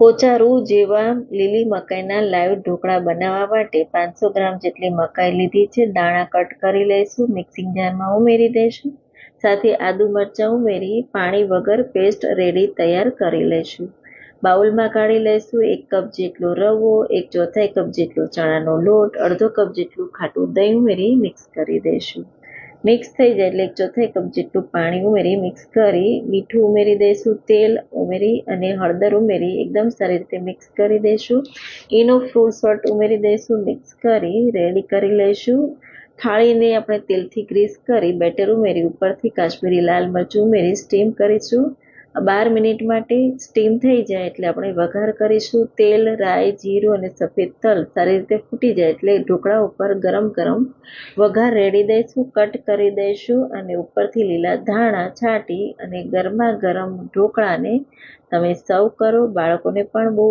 પોચા રૂ જેવા લીલી મકાઈના લાઈવ ઢોકળા બનાવવા માટે 500 ગ્રામ જેટલી મકાઈ લીધી છે. દાણા કટ કરી લઈશું, મિક્સિંગ જારમાં ઉમેરી દઈશું. સાથે આદુ મરચાં ઉમેરી પાણી વગર પેસ્ટ રેડી તૈયાર કરી લઈશું. બાઉલમાં કાઢી લઈશું. 1 કપ જેટલો રવો, 1/4 કપ જેટલો ચણાનો લોટ, અડધો કપ જેટલું ખાટું દહીં ઉમેરી મિક્સ કરી દઈશું. મિક્સ થઈ જાય એટલે 1/4 કપ જેટલું પાણી ઉમેરી મિક્સ કરી મીઠું ઉમેરી દઈશું. તેલ ઉમેરી અને હળદર ઉમેરી એકદમ સારી રીતે મિક્સ કરી દઈશું. એનો ફ્રૂટ સોલ્ટ ઉમેરી દઈશું. મિક્સ કરી રેડી કરી લઈશું. થાળીને આપણે તેલથી ગ્રીસ કરી બેટર ઉમેરી ઉપરથી કાશ્મીરી લાલ મરચું ઉમેરી સ્ટીમ કરીશું. 12 મિનિટ માટે સ્ટીમ થઈ જાય એટલે આપણે વઘાર કરીશું. તેલ, રાઈ, જીરું અને સફેદ તલ સારી રીતે ફૂટી જાય એટલે ઢોકળા ઉપર ગરમ ગરમ વઘાર રેડી દઈશું, કટ કરી દઈશું અને ઉપરથી લીલા ધાણા છાંટી અને ગરમા ગરમ ઢોકળાને તમે સર્વ કરો. બાળકોને પણ બહુ